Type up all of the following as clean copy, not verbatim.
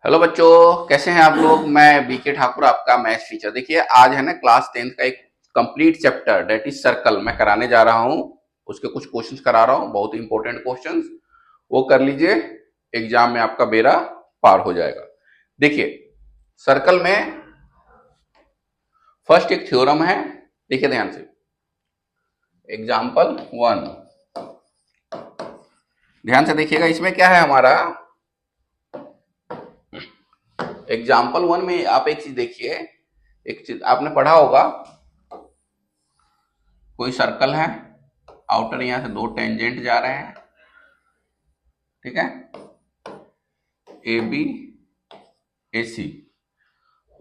Hello बच्चों, कैसे हैं आप लोग। मैं बीके ठाकुर, आपका मैथ्स टीचर। देखिए, आज है ना क्लास 10th का एक complete chapter that is circle मैं कराने जा रहा हूं। उसके कुछ क्वेश्चंस करा रहा हूं, बहुत ही इंपॉर्टेंट क्वेश्चंस। वो कर लीजिए, एग्जाम में आपका बेड़ा पार हो जाएगा। देखिए, सर्कल में फर्स्ट एक थ्योरम है। देखिए ध्यान से, एग्जाम्पल 1। ध्यान से देखिएगा, इसमें क्या है हमारा। एग्जाम्पल 1 में आप एक चीज देखिए, एक चीज आपने पढ़ा होगा। कोई सर्कल है, आउटर यहां से दो टेंजेंट जा रहे हैं, ठीक है, A B A C.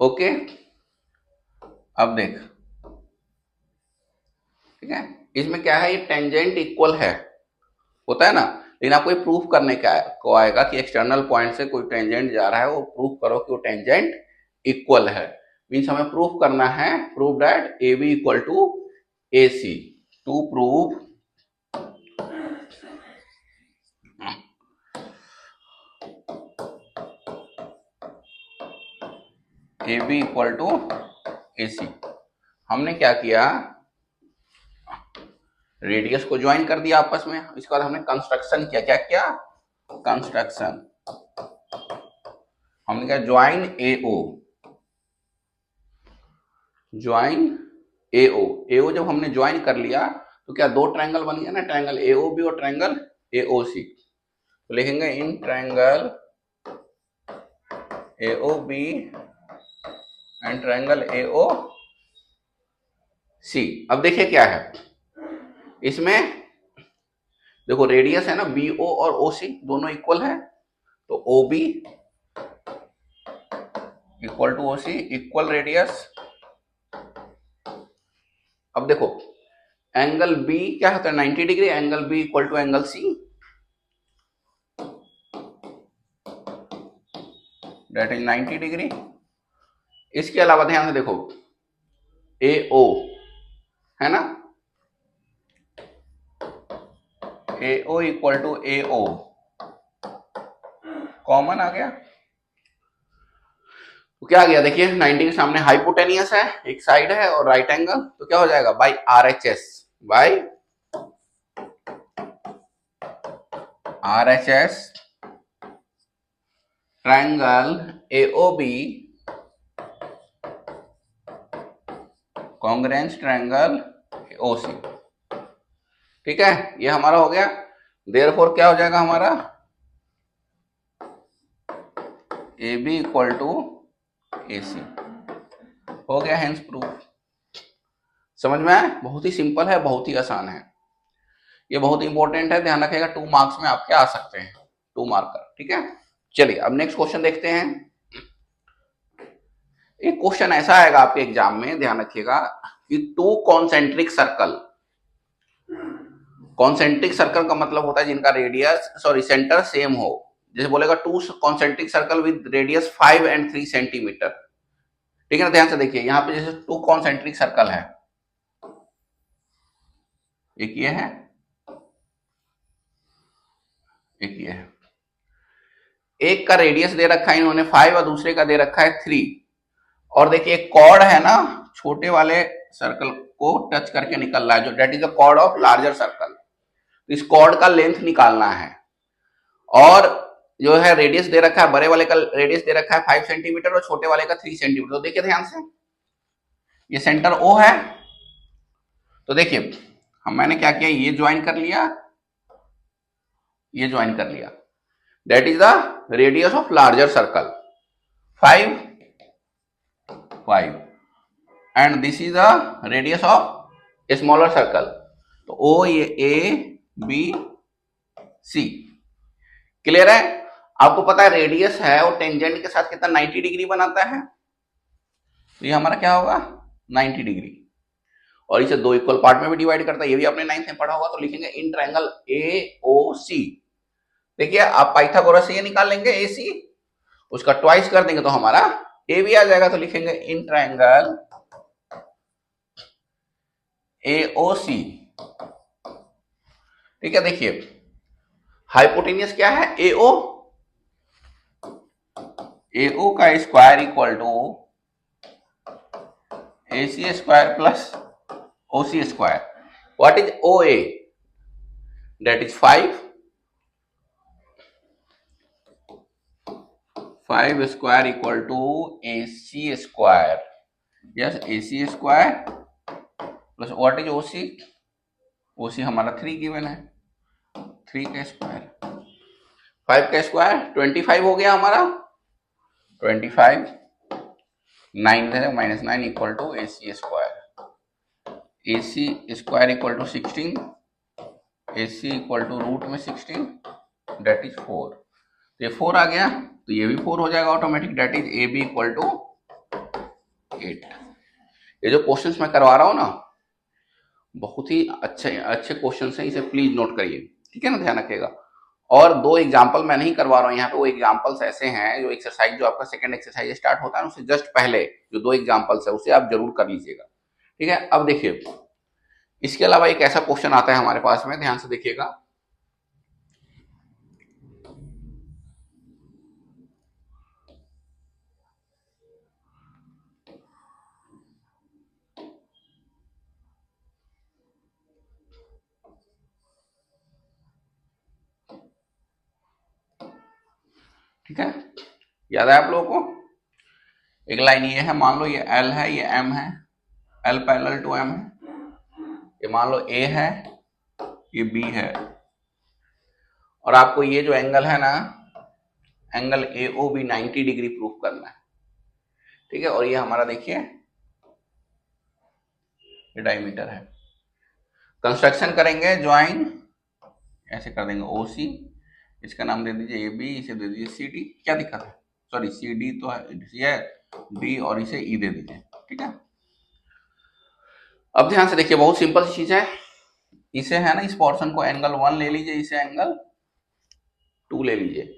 Okay, अब देख, ठीक है, इसमें क्या है, ये टेंजेंट इक्वल है, होता है ना। लेकिन आपको ये प्रूफ करने का को आएगा कि एक्सटर्नल पॉइंट से कोई टेंजेंट जा रहा है, वो प्रूफ करो कि वो टेंजेंट इक्वल है। मीन्स हमें प्रूफ करना है, prove that A B equal to A C. To prove A B equal to A C, हमने क्या किया, रेडियस को ज्वाइन कर दिया आपस में। इसके बाद हमने कंस्ट्रक्शन किया। क्या किया? कंस्ट्रक्शन। हमने क्या, ज्वाइन ए ओ। ज्वाइन ए ओ। ए ओ जब हमने ज्वाइन कर लिया तो क्या दो ट्रायंगल बन गया ना, ट्रायंगल ए ओ बी और ट्रायंगल ए ओ सी। तो लिखेंगे in triangle A O B and triangle A O C. अब देखिए क्या है इसमें, देखो रेडियस है ना, बी ओ और ओ सी दोनों इक्वल है, तो O B equal to O C, equal radius. अब देखो, एंगल बी क्या होता है, 90 degree. Angle B equal to angle C, that is 90 degree. इसके अलावा ध्यान से देखो, ए ओ है ना, A O equal to A O, common आ गया। तो क्या आ गया, देखिए 90 के सामने हाइपोटेनियस है, एक साइड है और राइट एंगल, तो क्या हो जाएगा, by R H S. By R H S triangle A O B congruence triangle O C. ठीक है, ये हमारा हो गया। देयरफॉर क्या हो जाएगा हमारा, ए बी इक्वल टू ए सी। हो गया हेंस प्रूफ। समझ में आया? बहुत ही सिंपल है, बहुत ही आसान है। ये बहुत इंपॉर्टेंट है, ध्यान रखिएगा, 2 मार्क्स में आपके आ सकते हैं, 2 मार्कर। ठीक है, चलिए अब नेक्स्ट क्वेश्चन देखते हैं। एक क्वेश्चन ऐसा आएगा आपके एग्जाम में, ध्यान रखिएगा, कि to concentric circle. Concentric circle का मतलब होता है जिनका रेडियस, सॉरी, सेंटर सेम हो। जैसे बोलेगा to concentric circle with radius 5 and 3 centimetre. ठीक है ना, ध्यान से देखिए, यहाँ पे जैसे टू कॉन्सेंट्रिक सर्कल है, एक ये है, एक ये है। एक का रेडियस दे रखा है इन्होंने 5 और दूसरे का दे रखा है 3। और देखिए एक कॉर्ड है ना, छोटे वाले सर्कल को टच करके निकल रहा है, जो that is the chord of larger circle. तो इस कॉर्ड का लेंथ निकालना है। और जो है रेडियस दे रखा है, बड़े वाले का रेडियस दे रखा है 5 सेंटीमीटर और छोटे वाले का 3 सेंटीमीटर। तो देखिए ध्यान से, ये सेंटर ओ है। तो देखिए मैंने क्या किया, ये ज्वाइन कर लिया, ये ज्वाइन कर लिया, that is the radius of larger circle 5 5, and this is the radius of smaller circle. तो ओ, ये ए बी सी। क्लियर है? आपको पता है रेडियस है और टेंजेंट के साथ कितना 90 डिग्री बनाता है, तो ये हमारा क्या होगा, 90 डिग्री। और इसे दो इक्वल पार्ट में भी डिवाइड करता है, ये भी आपने 9th में पढ़ा होगा। तो लिखेंगे इन ट्रायंगल ए ओ सी। देखिए आप पाइथागोरस से ये निकाल लेंगे ए सी, उसका ट्वाइस कर देंगे तो हमारा ए भी आ जाएगा। तो लिखेंगे in triangle A O C. ठीक है, देखिए हाइपोटेनियस क्या है, ए ओ, AO का square equal to AC square प्लस OC square. What is OA? That is 5. 5 square equal to AC square. Yes, AC square plus what is OC? OC हमारा 3 given है. 3 का स्क्वायर, 5 का square 25 हो गया हमारा. 25 9 है minus 9 equal to AC square. AC square equal to 16. AC equal to root में 16 date is 4. ये 4 आ गया तो ये भी 4 हो जाएगा automatic. That is AB equal to 8. ये जो क्वेश्चंस मैं करवा रहा हूं ना, बहुत ही अच्छे क्वेश्चंस हैं, इसे प्लीज नोट करिए, ठीक है ना, ध्यान रखिएगा. और 2 एग्जांपल मैं नहीं करवा रहा हूं यहाँ पे. वो एग्जांपल्स ऐसे हैं जो एक्सरसाइज, जो आपका सेकंड एक्सरसाइज स्टार्ट होता है उससे जस्ट पहले जो 2 एग्जांपल्स है उसे आप जरूर कर लीजिएगा, ठीक है. अब देखिए, इसके अलावा एक ऐसा क्वेश्चन आता है हमारे पास में, ध्यान से देखिएगा. ठीक है, याद है आप लोगों को. एक लाइन ये है, मान लो ये L है, ये M है, L पैरेलल टू M है. ये मान लो A है, ये B है, और आपको ये जो एंगल है ना, एंगल AOB 90 डिग्री प्रूफ करना है, ठीक है. और ये हमारा देखिए ये डायमीटर है. कंस्ट्रक्शन करेंगे, ज्वाइन ऐसे कर देंगे OC, इसका नाम दे दीजिए AB, इसे दे दीजिए CD. क्या दिक्कत है, सॉरी CD तो है D, और इसे E दे दीजिए, ठीक है. अब ध्यान से देखिए, बहुत सिंपल चीज है. इसे है ना, इस पोर्शन को एंगल 1 ले लीजिए, इसे एंगल 2 ले लीजिए,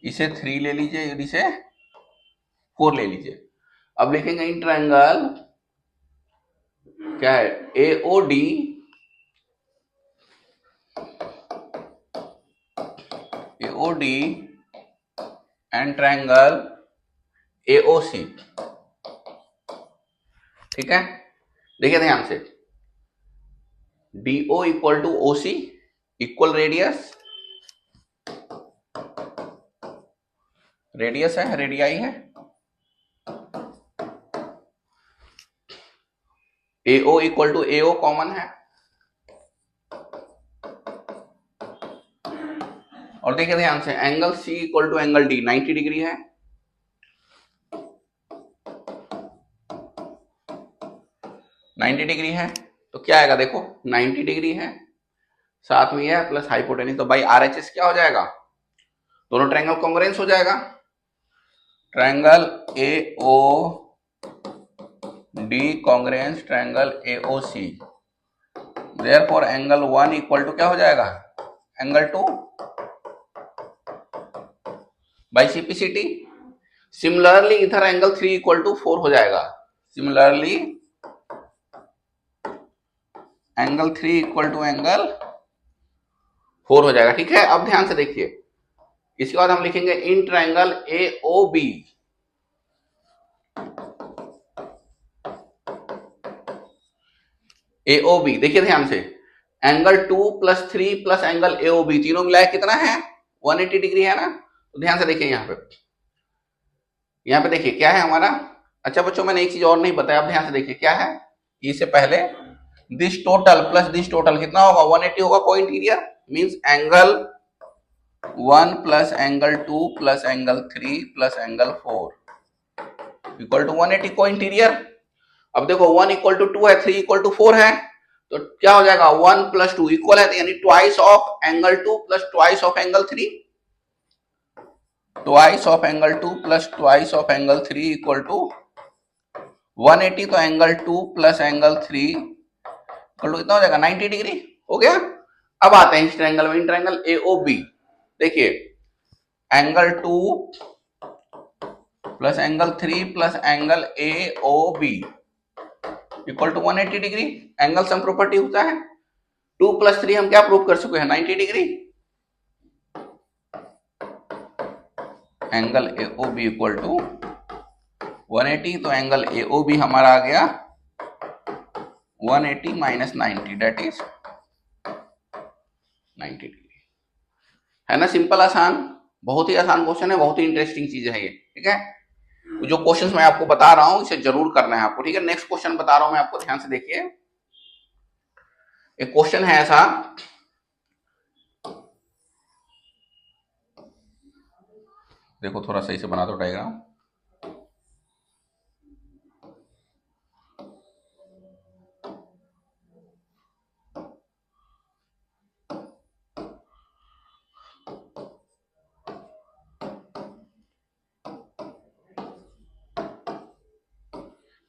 इसे 3 ले लीजिए, इसे 4 ले लीजिए. अब लिखेंगे इन ट्रायंगल क्या है, AOD एंड ट्रायंगल AOC, ठीक है. देखिए ध्यान से, DO equal to OC equal radius है, रेडियाई है. AO equal to AO common है. और देखिए ध्यान से, angle C equal to angle D 90 degree है. तो क्या आएगा, देखो 90 डिग्री है, साथ में यह प्लस हाइपोटेन्यूज, तो बाई RHS क्या हो जाएगा, दोनों ट्रायंगल कॉन्ग्रुएंस हो जाएगा. Triangle AOD congruence triangle AOC. Therefore angle 1 equal to क्या हो जाएगा, एंगल 2 बाई CPCT. सिमिलरली इधर एंगल 3 इक्वल टू 4 हो जाएगा. Similarly angle 3 equal to angle 4 हो जाएगा, ठीक है. अब ध्यान से देखिए, इसके बाद हम लिखेंगे इन ट्रायंगल AOB. AOB देखिए ध्यान से, angle 2 plus 3 plus angle AOB तीनों मिलाया कितना है, 180 डिग्री है ना. तो ध्यान से देखिए, यहाँ पे देखिए क्या है हमारा. अच्छा बच्चों, मैंने एक चीज और नहीं बताया, अब ध्यान से देखिए क्या है. इससे पहले this total plus this total कितना होगा, 180 होगा. Co-interior means angle 1 plus angle 2 plus angle 3 plus angle 4 equal to 180 को इंटीरियर. अब देखो 1 इक्वल टू 2 है, 3 इक्वल टू 4 है, तो क्या हो जाएगा, 1 प्लस 2 इक्वल है, यानी twice of angle 2 plus twice of angle 3. Twice of angle 2 plus twice of angle 3 equal to 180. तो angle 2 plus angle 3 equal to कितना हो जाएगा, 90 डिग्री हो गया. अब आते हैं इस ट्रायंगल में, इन ट्रायंगल AOB. देखिए angle 2 plus angle 3 plus angle AOB equal to 180 degree. Angle sum property होता है. 2 प्लस 3 हम क्या प्रूव कर चुके हैं, 90 degree. Angle A O B equal to 180, तो एंगल ए ओ बी हमारा आ गया 180 माइनस 90, दैट इज 90 डिग्री। है ना सिंपल, आसान, बहुत ही आसान क्वेश्चन है, बहुत ही इंटरेस्टिंग चीज है ये। ठीक है, जो क्वेश्चंस मैं आपको बता रहा हूं इसे जरूर करना है आपको। ठीक है, नेक्स्ट क्वेश्चन बता रहा हूं मैं आपको, ध्यान से देखिए। एक क्वेश्चन है ऐसा, देखो थोड़ा सही से बना दो डायग्राम।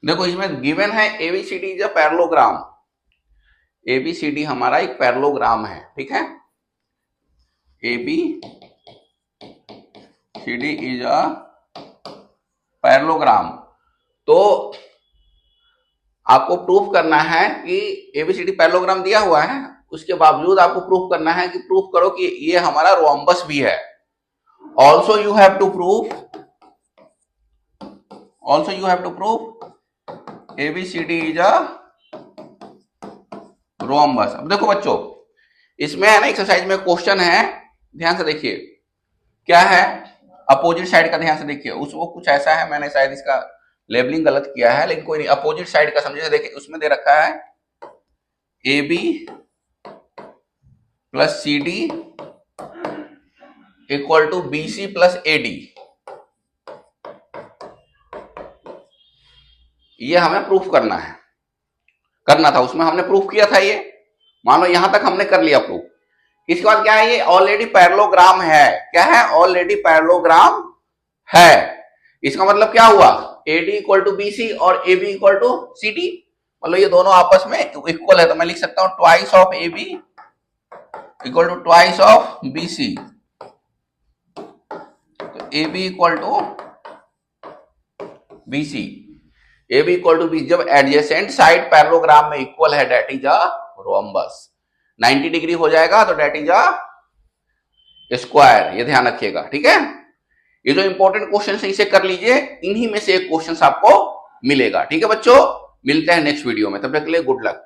देखो इसमें गिवन है ABCD is a parallelogram. ABCD हमारा एक पैरेललोग्राम है। ठीक है, एबीसीडी इज अ पैरेललोग्राम। तो आपको प्रूफ करना है कि एबीसीडी पैरेललोग्राम दिया हुआ है, उसके बावजूद आपको प्रूफ करना है कि प्रूफ करो कि ये हमारा रोम्बस भी है। Also you have to proof ABCD is a rhombus. अब देखो बच्चों, इसमें है ना एक्सरसाइज में क्वेश्चन है, ध्यान से देखिए क्या है, अपोजिट साइड का ध्यान से देखिए। उसको कुछ ऐसा है, मैंने शायद इसका लेबलिंग गलत किया है, लेकिन कोई नहीं, अपोजिट साइड का समझे। देखिए उसमें दे रखा है AB plus CD equal to BC plus AD। ये हमें प्रूफ करना था, उसमें हमने प्रूफ किया था। ये मान लो यहां तक हमने कर लिया प्रूफ। इसके बाद क्या है, ये ऑलरेडी पैरेललोग्राम है। क्या है, ऑलरेडी पैरेललोग्राम है। इसका मतलब क्या हुआ, AD इक्वल टू BC और AB इक्वल टू CD, मतलब ये दोनों आपस में इक्वल है। तो मैं लिख सकता हूं twice of AB equal to twice of BC। तो AB equal to BC, AB equal to BC जब एडजेसेंट साइड पैरेललोग्राम में इक्वल है, that is a rhombus. 90 degree हो जाएगा तो दैट इज अ स्क्वायर, ये ध्यान रखिएगा। ठीक है, ये जो इंपॉर्टेंट क्वेश्चन है इसे कर लीजिए, इन्हीं में से एक क्वेश्चन आपको मिलेगा। ठीक है बच्चों, मिलते हैं नेक्स्ट वीडियो में, तब तक के लिए गुड लक।